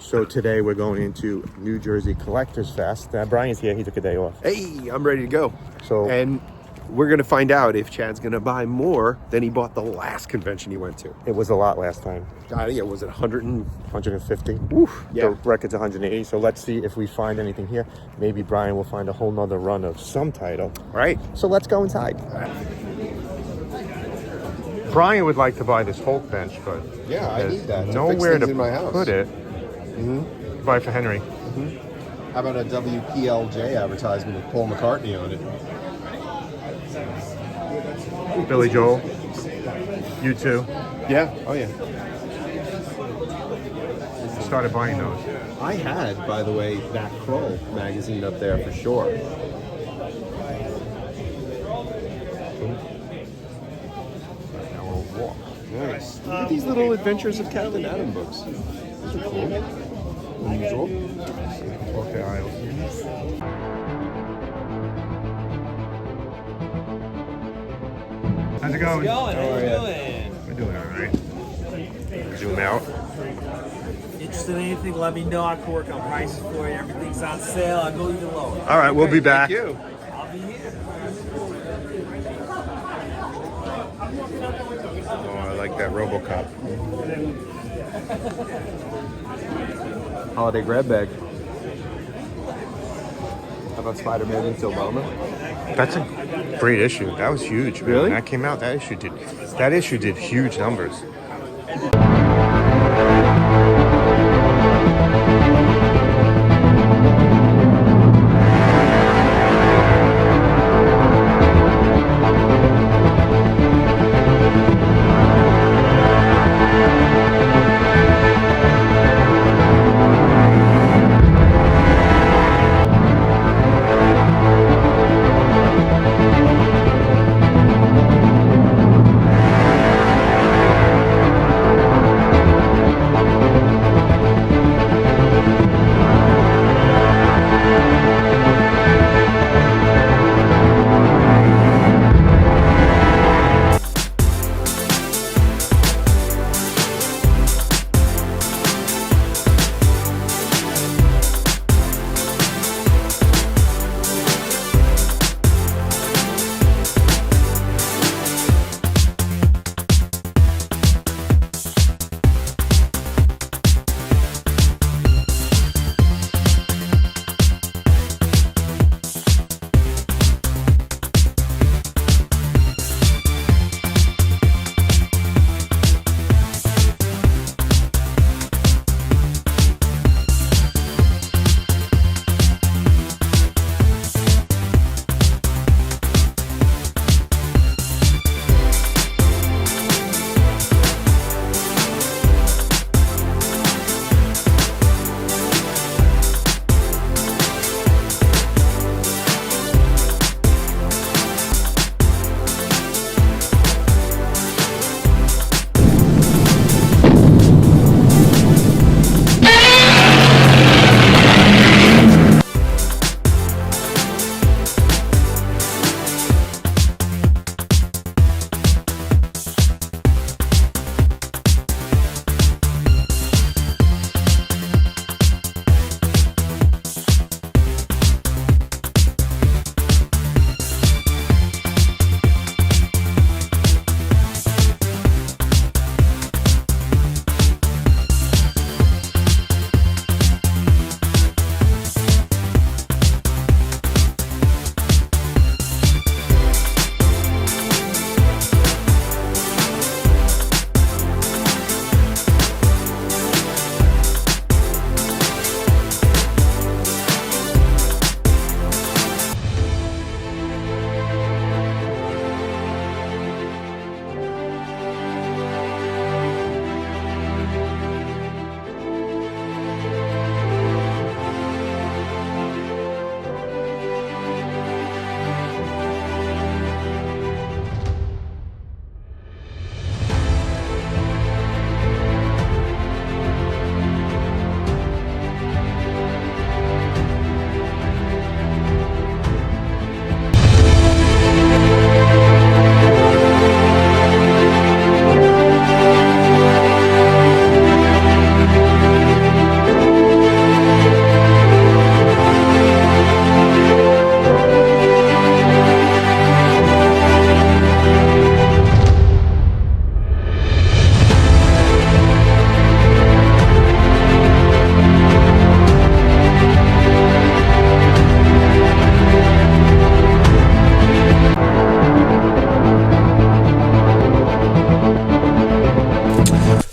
So today we're going into New Jersey Collectors Fest. Brian's here. He took a day off. Hey, I'm ready to go. So And we're going to find out if Chad's going to buy more than he bought the last convention he went to. it was a lot last time. I think it was at 100 and... 150. Yeah. The record's 180. So let's see if we find anything here. Maybe Brian will find a whole nother run of some title. Right. So let's go inside. Brian would like to buy this Hulk bench, but Yeah, I need that to fix nowhere things to in my house. put it. Buy it for Henry. How about a WPLJ advertisement with Paul McCartney on it? Billy Joel. You too. Yeah. Oh, yeah. Started buying those. I had, by the way, that Kroll magazine up there for sure. Now we'll walk. Nice. Look at these little Adventures of Captain Adam books. These are cool. Unusual. Walk the aisles. How's it going? How you doing? We're doing all right. Zoom out. Interested in anything, let me know. I can work on prices for you. Everything's on sale. I'll go even lower. All right, we'll be back. Thank you. I'll be here. Oh, I like that RoboCop. Holiday grab bag. How about Spider-Man and Obama? That's a great issue. That was huge. Man. Really? When that came out, that issue did huge numbers.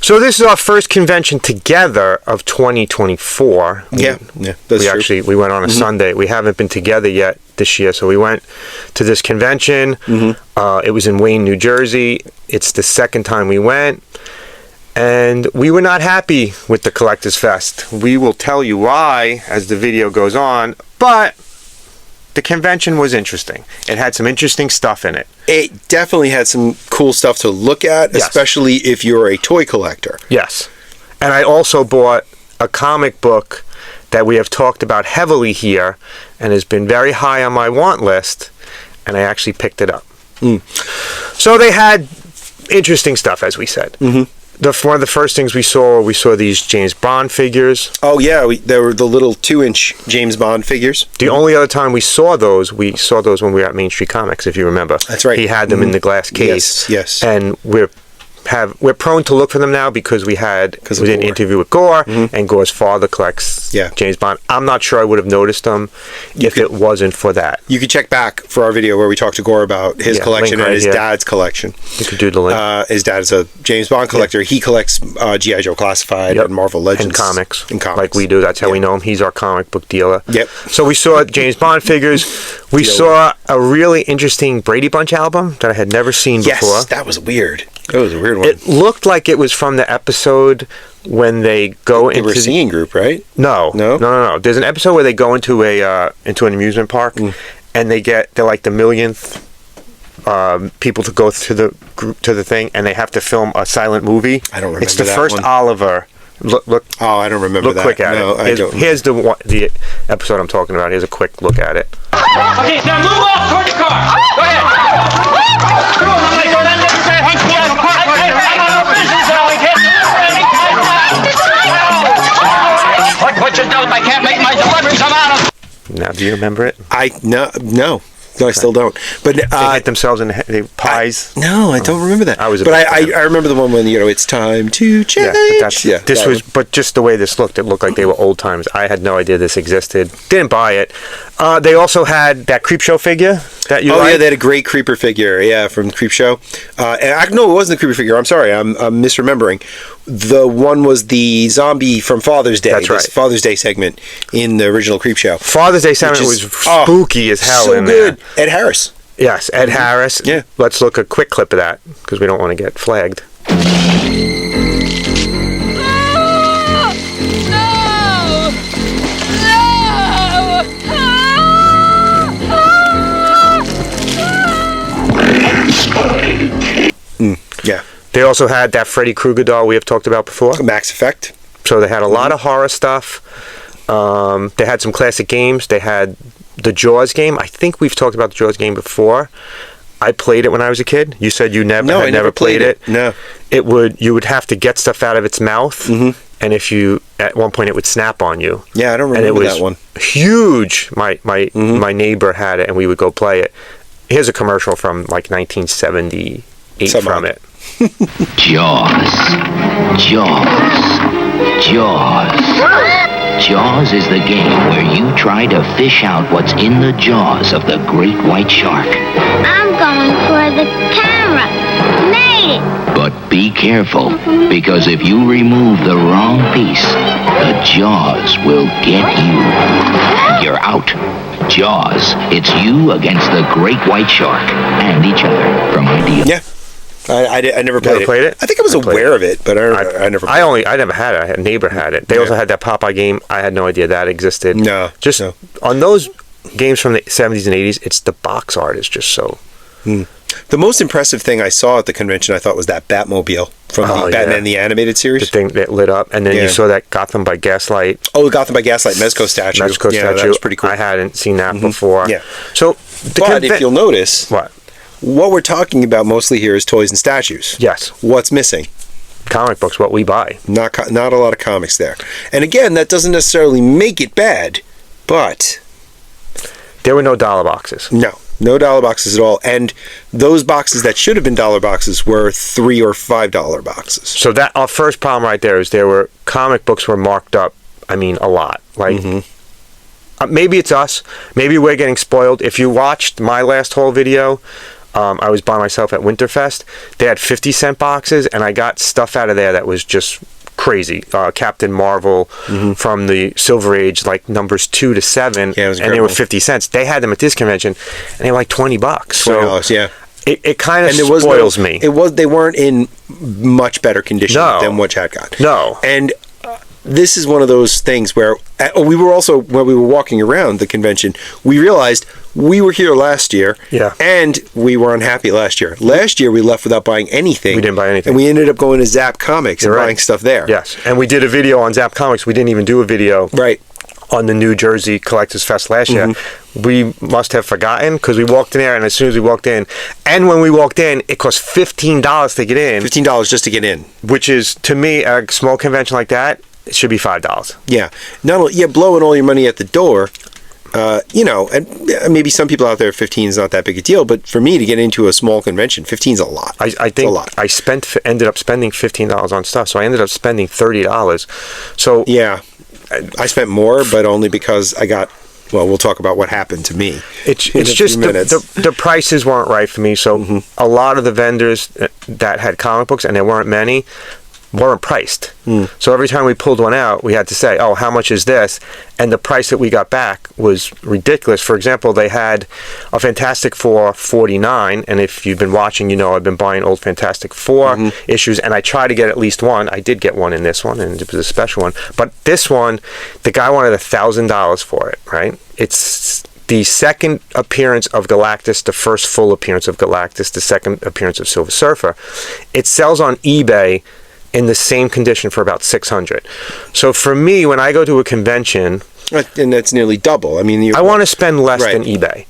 So this is our first convention together of 2024. Yeah, that's true. We went on a Sunday. We haven't been together yet this year, so we went to this convention. It was in Wayne, New Jersey. It's the second time we went, and we were not happy with the Collectors Fest. We will tell you why as the video goes on, but the convention was interesting. It had some interesting stuff in it. It definitely had some cool stuff to look at, Yes. especially if you're a toy collector. Yes. And I also bought a comic book that we have talked about heavily here and has been very high on my want list, and I actually picked it up. So they had interesting stuff, as we said. One of the first things we saw these James Bond figures. Oh yeah, there were the little 2-inch James Bond figures. The only other time we saw those when we were at Main Street Comics, if you remember. That's right. He had them in the glass case. Yes. And we're prone to look for them now because we did an Gore. interview with Gore, and Gore's father collects James Bond. I'm not sure I would have noticed them if it wasn't for that. You could check back for our video where we talked to Gore about his collection link right and his here. dad's collection. You could do the link. His dad is a James Bond collector. He collects G.I. Joe Classified and Marvel Legends. And comics. And comics. Like we do. That's how we know him. He's our comic book dealer. Yep. So we saw James Bond figures. We saw a really interesting Brady Bunch album that I had never seen before. Yes, that was weird. That was a weird one. It looked like it was from the episode when they go They into were a singing group, right? No. There's an episode where they go into an amusement park, and they're like the millionth people to go to the thing, and they have to film a silent movie. I don't remember It's the that first one. Oliver. Look. Oh, I don't remember Look that. quick at No, it. I don't. Here's the episode I'm talking about. Here's a quick look at it. Okay, now move off toward the car. Go ahead. Come on, I'm gonna go down there and say, Hank, pull the park right there. I'm on the business, What you do if I can't make my deliveries? I'm out of. Now, do you remember it? No, I still don't. But They hit themselves in the head. Pies. No, I don't remember that. I was a but big fan. I remember the one when it's time to change. But just the way this looked, it looked like they were old timers. I had no idea this existed. Didn't buy it. They also had that Creepshow figure that you. Yeah, they had a great Creeper figure. from Creepshow. No, it wasn't the Creeper figure. I'm sorry, I'm misremembering. The one was the zombie from Father's Day. That's right. This Father's Day segment in the original Creepshow. Father's Day segment was spooky as hell in there. Ed Harris. Yes, Ed Harris. Yeah. Let's look a quick clip of that because we don't want to get flagged. Yeah. They also had that Freddy Krueger doll we have talked about before. Max Effect. So they had a lot of horror stuff. They had some classic games. They had the Jaws game. I think we've talked about the Jaws game before. I played it when I was a kid. You said you never I never played it. No. You would have to get stuff out of its mouth, and if you at one point it would snap on you. Yeah, I don't And it remember was that one. huge. My neighbor had it, and we would go play it. Here's a commercial from like 1978 from it. Jaws. Jaws is the game where you try to fish out what's in the jaws of the great white shark. I'm going for the camera. Made it. But be careful, because if you remove the wrong piece, the jaws will get you. You're out. Jaws. It's you against the great white shark and each other from Ideal. Yeah. I never played, played it? I think I was aware of it, but I never played it. I never had it. A neighbor had it. They also had that Popeye game. I had no idea that existed. No. On those games from the 70s and 80s, it's the box art is just so. The most impressive thing I saw at the convention, I thought, was that Batmobile from the Batman the Animated The Series. thing that lit up, and then you saw that Gotham by Gaslight. Oh, Gotham by Gaslight Mezco statue. Statue. That was pretty cool. I hadn't seen that before. Yeah. So, But if you'll notice, what we're talking about mostly here is toys and statues. Yes. What's missing? Comic books, what we buy. Not a lot of comics there. And again, that doesn't necessarily make it bad, but There were no dollar boxes. no dollar boxes at all. And those boxes that should have been dollar boxes were $3 or $5 boxes. So that our first problem right there is comic books were marked up. I mean, a lot. Like maybe it's us. Maybe we're getting spoiled. If you watched my last whole video, I was by myself at Winterfest. They had 50-cent boxes, and I got stuff out of there that was just crazy. Captain Marvel from the Silver Age, like numbers 2 to 7, Yeah, it was and they were incredible. 50 cents. They had them at this convention, and they were like $20. $20, So yeah. it kind of And there was spoils no, me. They weren't in much better condition No. than what Chad got. No. And this is one of those things where we were also, when we were walking around the convention, we realized we were here last year, Yeah. and we were unhappy last year. Last year we left without buying anything. We didn't buy anything. And we ended up going to Zap Comics and You're right. buying stuff there. Yes, and we did a video on Zap Comics. We didn't even do a video Right. on the New Jersey Collectors Fest last year. We must have forgotten because we walked in there, and as soon as we walked in, and when we walked in, it cost $15 to get in, $15 just to get in. which is, to me, at a small convention like that, it should be $5. Yeah. Not only, blowing all your money at the door. And maybe some people out there, 15 is not that big a deal, but for me to get into a small convention, 15 is a lot. I It's a think lot. I ended up spending $15 on stuff, so I ended up spending $30. So Yeah, I spent more, but only because I got. Well, we'll talk about what happened to me. It's in a few just minutes. the prices weren't right for me. So a lot of the vendors that had comic books, and there weren't many, weren't priced. So every time we pulled one out, we had to say, "Oh, how much is this?" And the price that we got back was ridiculous. For example, they had a Fantastic Four 49, and if you've been watching, you know I've been buying old Fantastic Four issues, and I try to get at least one. I did get one in this one, and it was a special one. But this one, the guy wanted $1,000 for it. Right? It's the second appearance of Galactus, the first full appearance of Galactus, the second appearance of Silver Surfer. It sells on eBay in the same condition for about $600. So for me, when I go to a convention, And that's nearly double. I mean, I want to spend less Right. than eBay.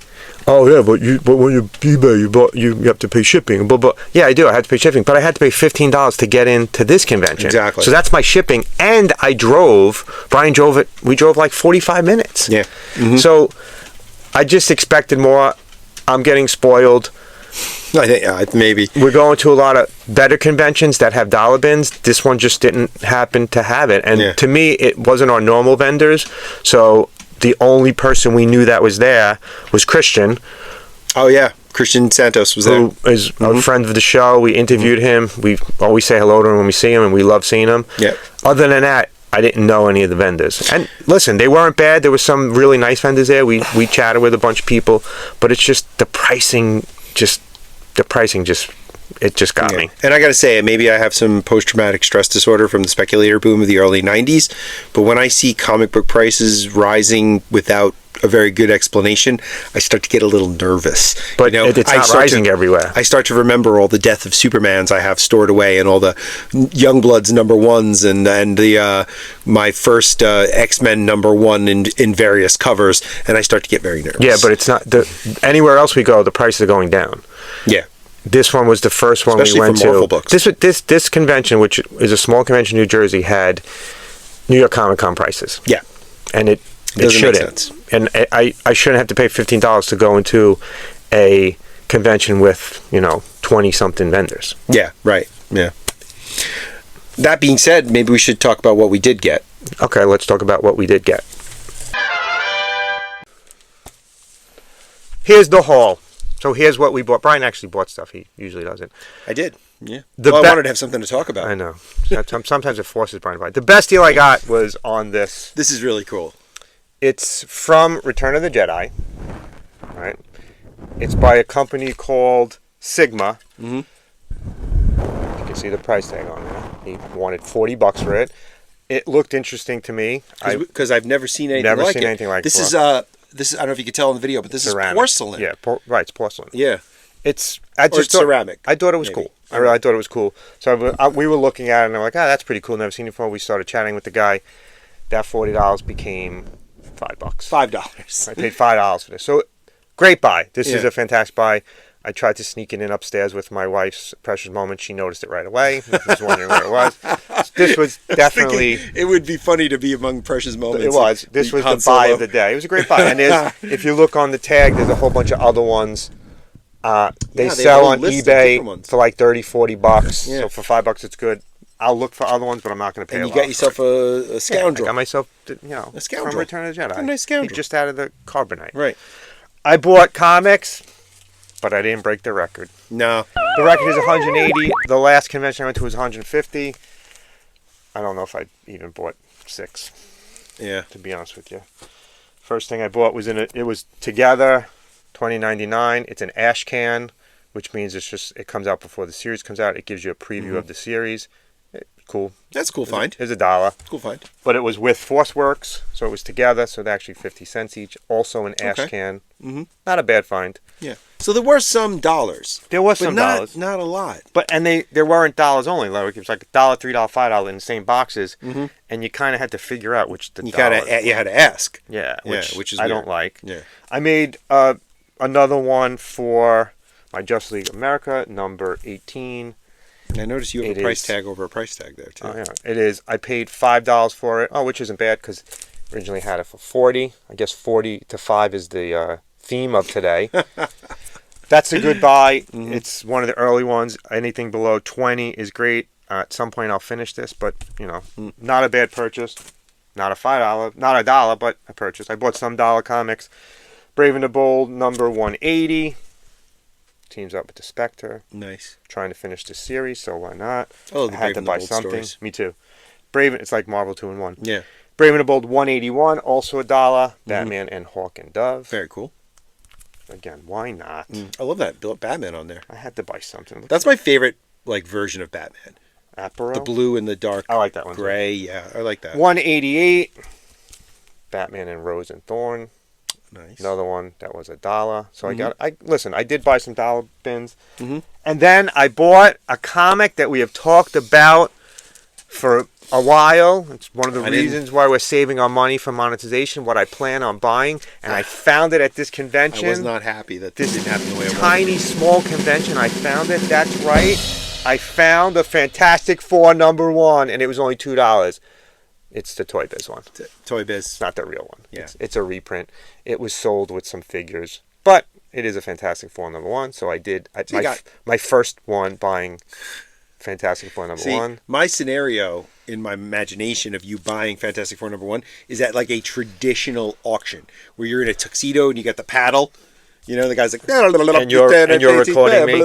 Oh yeah, but when you eBay, you have to pay shipping. But yeah, I do. I had to pay shipping, but I had to pay $15 to get into this convention. Exactly. So that's my shipping, and I drove. Brian drove it. We drove like 45 minutes. Yeah. So I just expected more. I'm getting spoiled. I think maybe. We're going to a lot of better conventions that have dollar bins. This one just didn't happen to have it. And Yeah. to me, it wasn't our normal vendors. So the only person we knew that was there was Christian, Oh yeah, Christian Santos was there. who is a friend of the show. We interviewed him. We always say hello to him when we see him, and we love seeing him. Yeah. Other than that, I didn't know any of the vendors. And listen, they weren't bad. There were some really nice vendors there. We chatted with a bunch of people, but it's just the pricing just got me. And I got to say, maybe I have some post-traumatic stress disorder from the speculator boom of the early 90s, but when I see comic book prices rising without a very good explanation, I start to get a little nervous. But it's I not start rising everywhere. I start to remember all the Death of Supermans I have stored away, and all the Youngbloods #1s, and the my first X-Men #1 in various covers, and I start to get very nervous. Yeah, but it's not anywhere else we go, the prices are going down. yeah. This one was the first one Especially we went for Marvel to. books. This convention, which is a small convention in New Jersey, had New York Comic Con prices. Yeah. And it Doesn't make shouldn't. sense. And I shouldn't have to pay $15 to go into a convention with 20 something vendors. Yeah, right. Yeah. That being said, maybe we should talk about what we did get. Okay, let's talk about what we did get. Here's the haul. So here's what we bought. Brian actually bought stuff. He usually doesn't. I did. Yeah. The I be- wanted to have something to talk about. I know. Sometimes it forces Brian to buy. The best deal I got was on this. This is really cool. It's from Return of the Jedi. All right. It's by a company called Sigma. You can see the price tag on there. He wanted $40 for it. It looked interesting to me. Because I've never seen anything Never like seen it. anything like this it is This is, I don't know if you can tell in the video, but this ceramic. is porcelain. Yeah, right. It's porcelain. Yeah. It's it's ceramic, I thought it was maybe. cool. I thought it was cool. So we were looking at it, and I'm like, that's pretty cool. Never seen it before. We started chatting with the guy. That $40 became $5. $5. I paid $5 for this. So great buy. This is Yeah. a fantastic buy. I tried to sneak it in upstairs with my wife's precious moment. She noticed it right away. I was wondering where it was. This was definitely. It would be funny to be among precious moments. It was. This was the buy of the day. It was a great buy. And if you look on the tag, there's a whole bunch of other ones. They they sell have a on list of eBay different ones. for like $30-$40. Yeah. So for $5, it's good. I'll look for other ones, but I'm not going to pay And a you lot got yourself a I scoundrel. got myself, A scoundrel. from Return of the Jedi. A nice scoundrel. He just out of the carbonite. Right. I bought comics. but I didn't break the record. No. The record is 180. The last convention I went to was 150. I don't know if I even bought 6, Yeah. to be honest with you. First thing I bought was it was Together, $20.99. It's an ash can, which means it comes out before the series comes out. It gives you a preview of the series. Cool. That's a cool find. It's $1. Cool find. But it was with ForceWorks, so it was Together, so they're actually 50 cents each. Also an ash Okay. can. Mm-hmm. Not a bad find. Yeah. So there were some dollars. There was But some not, dollars. not a lot. But there weren't dollars only. Like it was like $1, $3, $5 in the same boxes, and you kind of had to figure out which the You dollars. you had to ask. Yeah, which is I weird. don't like. Yeah. I made another one for my Justice League America number 18. I noticed you have It a price is. tag over a price tag there too. Oh yeah, it is. I paid $5 for it. Oh, which isn't bad because originally had it for 40. I guess 40 to 5 is the theme of today. That's a good buy. It's one of the early ones. Anything below 20 is great. At some point I'll finish this, but not a bad purchase. Not a $5, not $1, but a purchase. I bought some dollar comics. Brave and the Bold number 180. Teams up with the Spectre. Nice. Trying to finish the series, so why not? Oh, I the had Brave to and the buy Bold something. stories. Me too. Brave, it's like Marvel 2-in-1. Yeah. Brave and the Bold 181, also $1. Batman and Hawk and Dove. Very cool. Again, why not? I love that Batman on there. I had to buy something. That's my favorite version of Batman. Aparo. The blue and the dark I like that one. too. gray. Yeah, I like that. 188. Batman and Rose and Thorn. Nice. Another one that was $1. So I did buy some dollar bins. And then I bought a comic that we have talked about for a while. It's one of the reasons why we're saving our money for monetization, what I plan on buying. And I found it at this convention. I was not happy that this didn't happen the way I wanted. Tiny, small convention. I found it. That's right. I found the Fantastic Four #1, and it was only $2. It's the Toy Biz one. Toy Biz. It's not the real one. Yeah. It's a reprint. It was sold with some figures, but it is a Fantastic Four #1. So I did my first one buying Fantastic Four #1. My scenario in my imagination of you buying Fantastic Four #1 is at like a traditional auction where you're in a tuxedo and you got the paddle. You know, the guy's like, And you're recording me.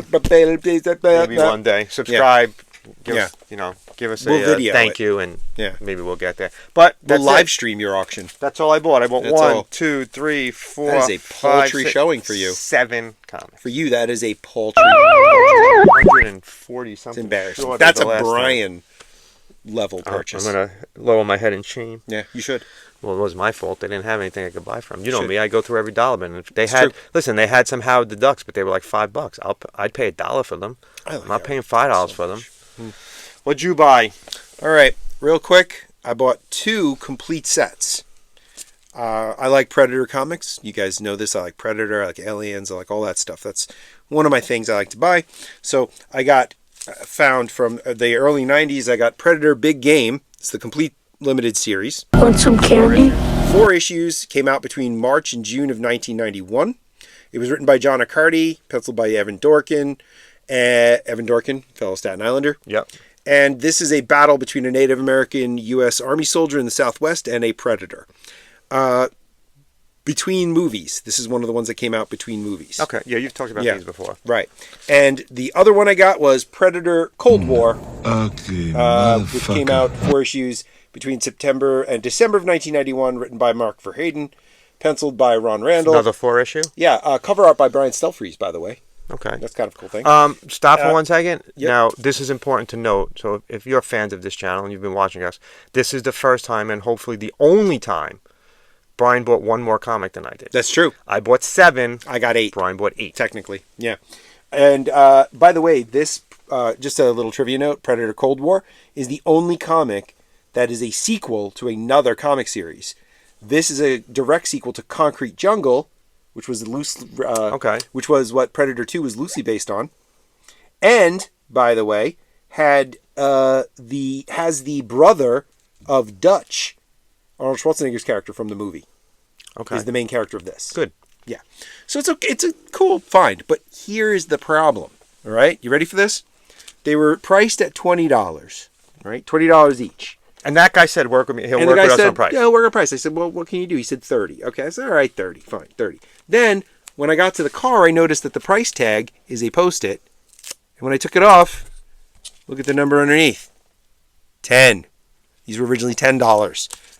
Maybe one day. Subscribe. Give us We'll a video thank it. you, and Yeah. maybe we'll get there. But We'll that's live it. stream your auction. That's all I bought. I bought That's 1, all. 2, 3, 4, That is a 5, paltry 6, showing for you. 7 comics. For you, that is a paltry. 140 something. It's embarrassing. short of That's the a last one. Brian level purchase. I'm gonna lower my head in shame. Yeah, you should. Well, it was my fault. They didn't have anything I could buy from. You know Should. me. I go through every dollar bin. If they true. they had some Howard the Ducks, but they were like $5. I'd pay $1 for them. I like I'm not Howard paying $5 for them. Hmm. What'd you buy? All right, real quick. I bought 2 complete sets. I like Predator comics. You guys know this. I like Predator. I like Aliens. I like all that stuff. That's one of my things I like to buy. So I got found from the early 90s. I got Predator Big Game. It's the complete limited series. Want some candy? 4 issues came out between March and June of 1991. It was written by John Accardi, penciled by Evan Dorkin. Evan Dorkin, fellow Staten Islander. Yep. And this is a battle between a Native American U.S. Army soldier in the Southwest and a predator. Between movies. This is one of the ones that came out between movies. Okay. Yeah, you've talked about Yeah. these before. Right. And the other one I got was Predator Cold War, which came out 4 issues between September and December of 1991, written by Mark Verheiden, penciled by Ron Randall. Another 4 issue? Yeah, cover art by Brian Stelfreeze, by the way. Okay. That's kind of a cool thing. Stop for 1 second. yep. Now, this is important to note. So, if you're fans of this channel and you've been watching us, this is the first time and hopefully the only time Brian bought 1 more comic than I did. That's true. I bought 7. I got 8. Brian bought 8. Technically, yeah. And by the way, this, just a little trivia note, Predator Cold War is the only comic that is a sequel to another comic series. This is a direct sequel to Concrete Jungle, which was which was what Predator 2 was loosely based on. And, by the way, has the brother of Dutch, Arnold Schwarzenegger's character from the movie. Okay. Is the main character of this. Good. Yeah. So it's a cool find, but here's the problem. All right, you ready for this? They were priced at $20. Right, $20 each. And that guy said, "Work with me. He'll And work the guy with us said, on price." "Yeah, he'll work on price." I said, "Well, what can you do?" He said, 30. Okay, I said, "All right, 30. Fine, 30." Then When I got to the car, I noticed that the price tag is a Post-it. And when I took it off, look at the number underneath. 10. These were originally $10.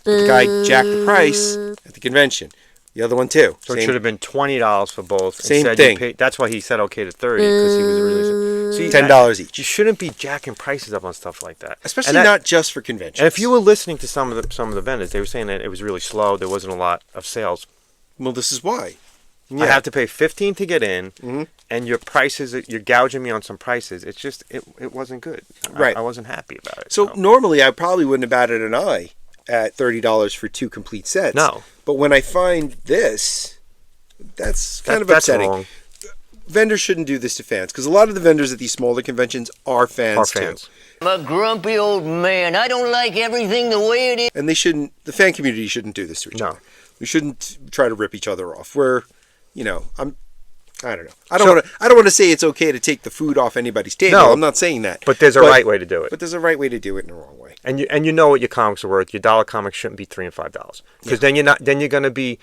But the guy jacked the price at the convention. The other one too. So it should have been $20 for both. Same Instead, you thing. that's why he said okay to 30 because he was really $10 each. You shouldn't be jacking prices up on stuff like that, Especially And that- not just for conventions. And if you were listening to some of the vendors, they were saying that it was really slow. There wasn't a lot of sales. Well, this is why. I have to pay $15 to get in, Mm-hmm. and your prices, you're gouging me on some prices. It's just, it wasn't good. Right. I wasn't happy about it. So normally I probably wouldn't have batted an eye at $30 for 2 complete sets. No. But when I find this, that's kind of that's upsetting. wrong. Vendors shouldn't do this to fans because a lot of the vendors at these smaller conventions are fans, fans. too. I'm a grumpy old man. I don't like everything the way it is. And they shouldn't. The fan community shouldn't do this to each No. other. We shouldn't try to rip each other off. I don't know. I don't want to say it's okay to take the food off anybody's table. No, I'm not saying that. But there's a right way to do it. But there's a right way to do it in the wrong way. And you know what your comics are worth. Your dollar comics shouldn't be $3 and $5 because then you're going to be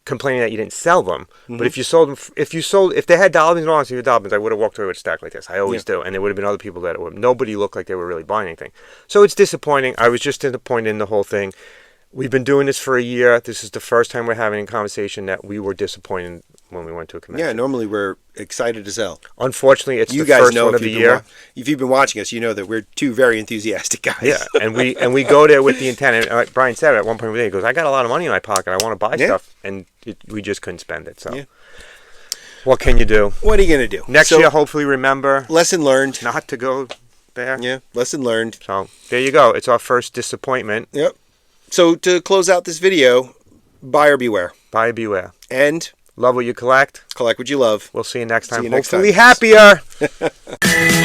complaining that you didn't sell them. Mm-hmm. But if you sold them, if they had dollar bins on your dollar bins, I would have walked away with a stack like this. I always do, and there would have been other people that nobody looked like they were really buying anything. So it's disappointing. I was just disappointed in the whole thing. We've been doing this for a year. This is the first time we're having a conversation that we were disappointed when we went to a convention. Yeah, normally we're excited as hell. Unfortunately, it's You the guys first know one if of the you've year. if you've been watching us, you know that we're two very enthusiastic guys. Yeah, and we go there with the intent. And like Brian said at one point, he goes, "I got a lot of money in my pocket. I want to buy stuff," and we just couldn't spend it. So, Yeah. what can you do? What are you gonna do? Next So, year, hopefully, remember lesson learned. not to go there. Yeah, lesson learned. So there you go. It's our first disappointment. Yep. So to close out this video, buyer beware Buyer beware. and Love what you collect. collect what you love. We'll see you next time. See you next Hopefully time. happier.